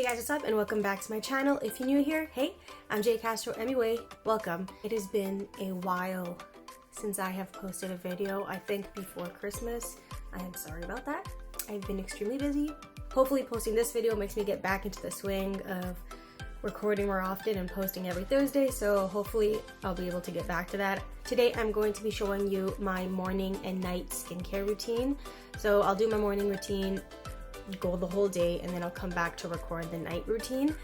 guys, what's up and welcome back to my channel. If you're new here, hey, I'm Jay Castro. Anyway, welcome. It has been a while since I have posted a video. I think before Christmas. I am sorry about that. I've been extremely busy. Hopefully posting this video makes me get back into the swing of recording more often and posting every Thursday, so hopefully I'll be able to get back to that. Today I'm going to be showing you my morning and night skincare routine. So I'll do my morning routine, go the whole day, and then I'll come back to record the night routine.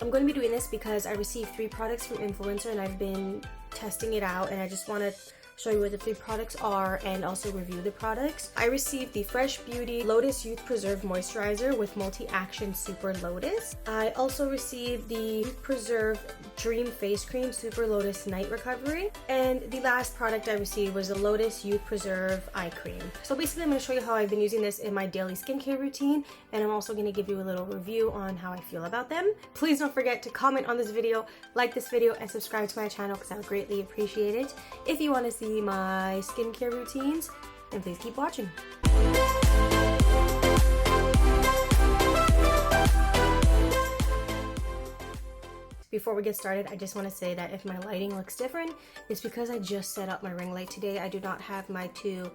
I'm going to be doing this because I received 3 products from Influencer and I've been testing it out, and I just want to show you what the 3 products are and also review the products. I received the Fresh Beauty Lotus Youth Preserve Moisturizer with Multi-Action Super Lotus. I also received the Youth Preserve Dream Face Cream Super Lotus Night Recovery. And the last product I received was the Lotus Youth Preserve Eye Cream. So basically I'm going to show you how I've been using this in my daily skincare routine, and I'm also going to give you a little review on how I feel about them. Please don't forget to comment on this video, like this video, and subscribe to my channel because I would greatly appreciate it. If you want to see my skincare routines, and please keep watching. Before we get started, I just want to say that if my lighting looks different, it's because I just set up my ring light today. I do not have my 2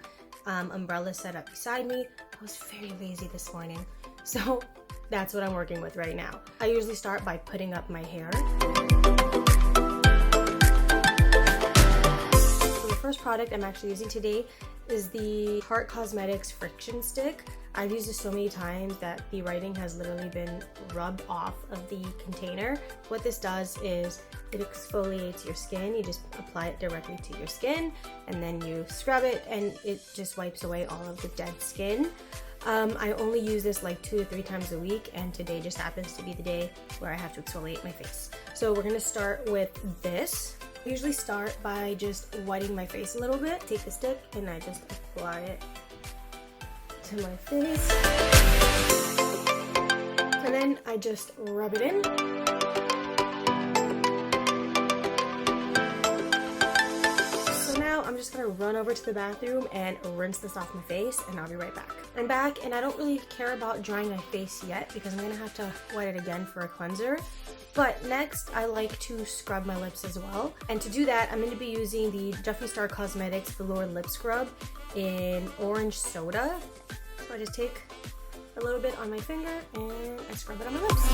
umbrellas set up beside me. I was very lazy this morning, so that's what I'm working with right now. I usually start by putting up my hair. The first product I'm actually using today is the Tarte Cosmetics Friction Stick. I've used this so many times that the writing has literally been rubbed off of the container. What this does is it exfoliates your skin. You just apply it directly to your skin and then you scrub it and it just wipes away all of the dead skin. I only use this like 2 to 3 times a week, and today just happens to be the day where I have to exfoliate my face. So we're gonna start with this. I usually start by just wetting my face a little bit. Take the stick and I just apply it to my face. And then I just rub it in. So now I'm just gonna run over to the bathroom and rinse this off my face, and I'll be right back. I'm back, and I don't really care about drying my face yet because I'm gonna have to wet it again for a cleanser. But next, I like to scrub my lips as well. And to do that, I'm going to be using the Jeffree Star Cosmetics Velour Lip Scrub in Orange Soda. So I just take a little bit on my finger and I scrub it on my lips.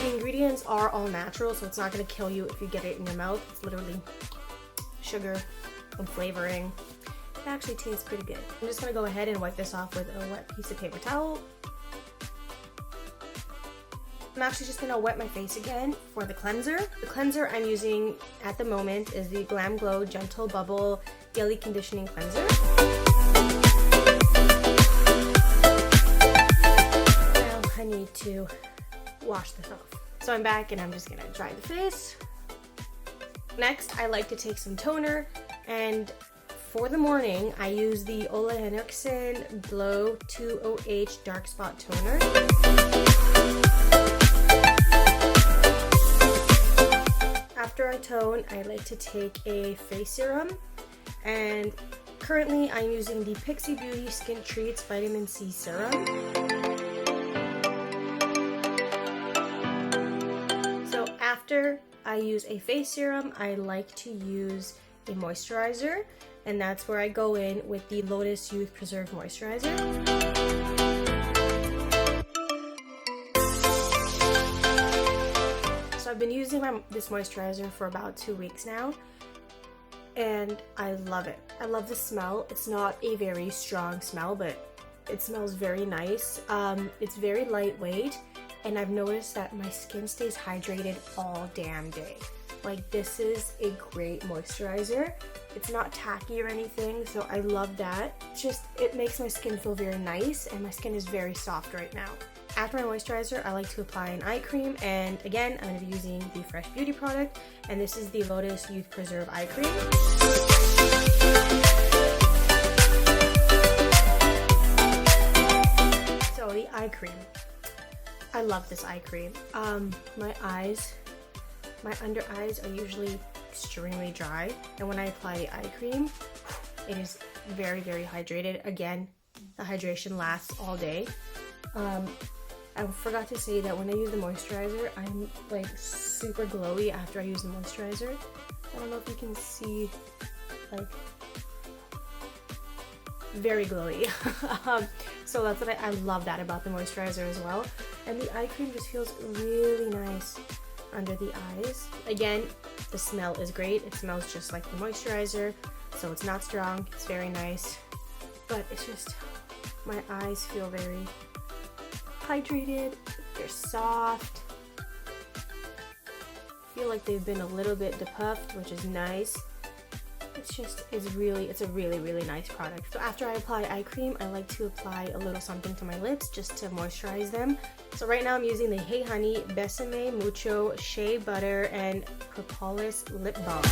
The ingredients are all natural, so it's not going to kill you if you get it in your mouth. It's literally sugar and flavoring. It actually tastes pretty good. I'm just going to go ahead and wipe this off with a wet piece of paper towel. I'm actually just going to wet my face again for the cleanser. The cleanser I'm using at the moment is the GlamGlow Gentle Bubble Daily Conditioning Cleanser. Now I need to wash this off. So I'm back and I'm just going to dry the face. Next, I like to take some toner, and for the morning I use the OleHenriksen Glow 2OH Dark Spot Toner. After I tone, I like to take a face serum, and currently I'm using the Pixi Beauty Skintreats Vitamin C Serum. So after I use a face serum, I like to use a moisturizer, and that's where I go in with the Lotus Youth Preserve Moisturizer. I've been using this moisturizer for about 2 weeks now, and I love it. I love the smell. It's not a very strong smell, but it smells very nice. It's very lightweight, and I've noticed that my skin stays hydrated all damn day. Like, this is a great moisturizer. It's not tacky or anything, so I love that. It makes my skin feel very nice, and my skin is very soft right now. After my moisturizer, I like to apply an eye cream, and again, I'm going to be using the Fresh Beauty product, and this is the Lotus Youth Preserve Eye Cream. So the eye cream. I love this eye cream. My under eyes are usually extremely dry, and when I apply the eye cream, it is very, very hydrated. Again, the hydration lasts all day. I forgot to say that when I use the moisturizer, I'm like super glowy after I use the moisturizer. I don't know if you can see, like, very glowy. So that's what I love that about the moisturizer as well. And the eye cream just feels really nice under the eyes. Again, the smell is great. It smells just like the moisturizer, so it's not strong. It's very nice, but it's just, my eyes feel very hydrated. They're soft. I feel like they've been a little bit depuffed, which is nice. It's a really nice product. So after I apply eye cream, I like to apply a little something to my lips just to moisturize them. So right now I'm using the Hey Honey, Besame, Mucho, Shea Butter, and Propolis Lip Balm.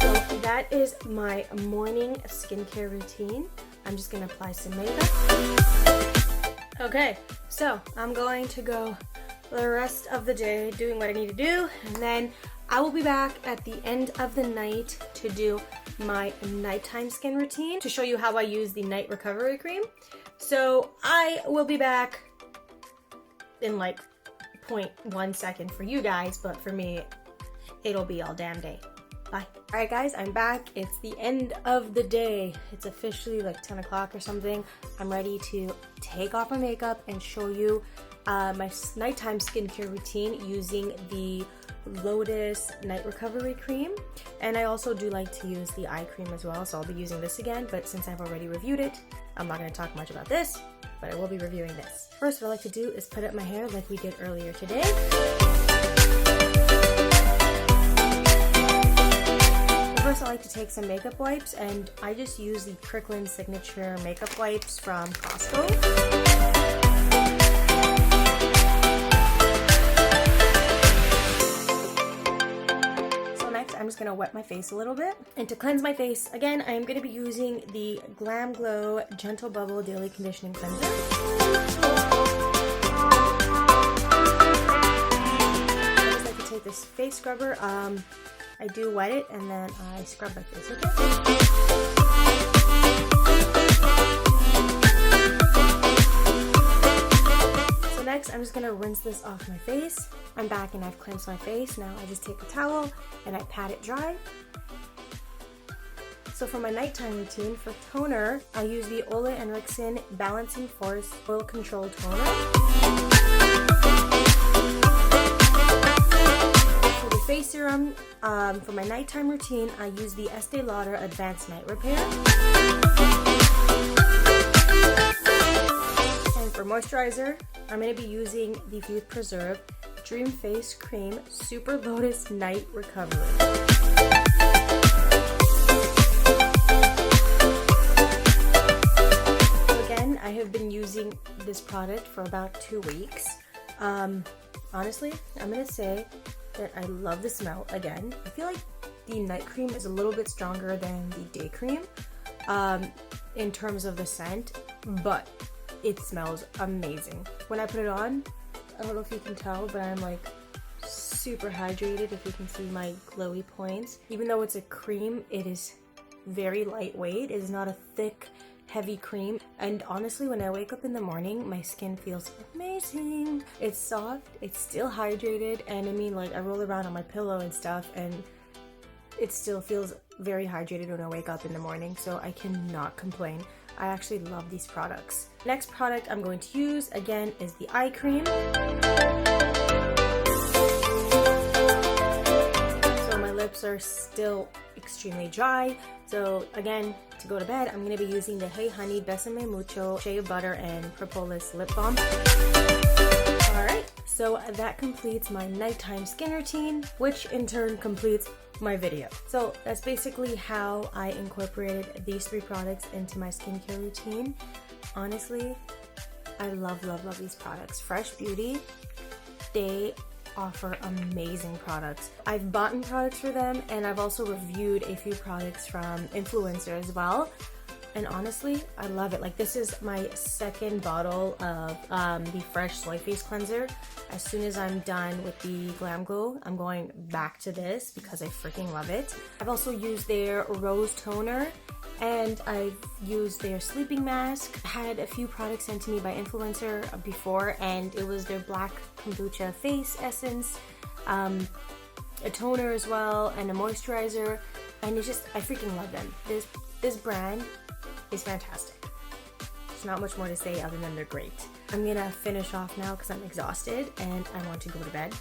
So that is my morning skincare routine. I'm just gonna apply some makeup. Okay, so I'm going to go the rest of the day doing what I need to do, and then I will be back at the end of the night to do my nighttime skin routine to show you how I use the night recovery cream. So I will be back in like 0.1 second for you guys, but for me, it'll be all damn day. Bye. Alright guys, I'm back. It's the end of the day. It's officially like 10 o'clock or something. I'm ready to take off my makeup and show you my nighttime skincare routine using the Lotus night recovery cream. And I also do like to use the eye cream as well, so I'll be using this again, but since I've already reviewed it, I'm not going to talk much about this, but I will be reviewing this. First, what I like to do is put up my hair like we did earlier today. First, I like to take some makeup wipes, and I just use the Kirkland Signature makeup wipes from Costco. I'm just going to wet my face a little bit. And to cleanse my face, again, I'm going to be using the GlamGlow Gentle Bubble Daily Conditioning Cleanser. I just like to take this face scrubber. I do wet it and then I scrub my face with it. Next, I'm just going to rinse this off my face. I'm back and I've cleansed my face. Now I just take a towel and I pat it dry. So for my nighttime routine, for toner, I use the OleHenriksen Balancing Force Oil Control Toner. For the face serum, for my nighttime routine, I use the Estee Lauder Advanced Night Repair. And for moisturizer, I'm going to be using the Youth Preserve Dream Face Cream Super Lotus Night Recovery. So again, I have been using this product for about 2 weeks. Honestly, I'm going to say that I love the smell again. I feel like the night cream is a little bit stronger than the day cream in terms of the scent, but it smells amazing. When I put it on, I don't know if you can tell, but I'm like super hydrated. If you can see my glowy points. Even though it's a cream, it is very lightweight. It is not a thick, heavy cream. And honestly, when I wake up in the morning, my skin feels amazing. It's soft, it's still hydrated, and I mean, like, I roll around on my pillow and stuff, and it still feels very hydrated when I wake up in the morning, so I cannot complain. I actually love these products. Next product I'm going to use, again, is the eye cream. So my lips are still extremely dry. So again, to go to bed, I'm going to be using the Hey Honey, Besame, Mucho, Shea Butter, and Propolis Lip Balm. Alright, so that completes my nighttime skin routine, which in turn completes my video. So that's basically how I incorporated these 3 products into my skincare routine. Honestly, I love these products. Fresh Beauty, they offer amazing products. I've bought products for them, and I've also reviewed a few products from influencers as well. and honestly, I love it. Like, this is my second bottle of the Fresh Soy Face Cleanser. As soon as I'm done with the GlamGlow, I'm going back to this because I freaking love it. I've also used their Rose Toner, and I've used their sleeping mask. I had a few products sent to me by influencer before, and it was their Black Kombucha Face Essence, a toner as well, and a moisturizer, and it's just, I freaking love them. This brand is fantastic. There's not much more to say other than they're great. I'm gonna finish off now because I'm exhausted and I want to go to bed.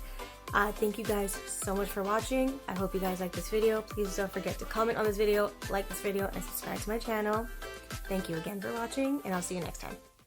Thank you guys so much for watching. I hope you guys like this video. Please don't forget to comment on this video, like this video, and subscribe to my channel. Thank you again for watching, and I'll see you next time.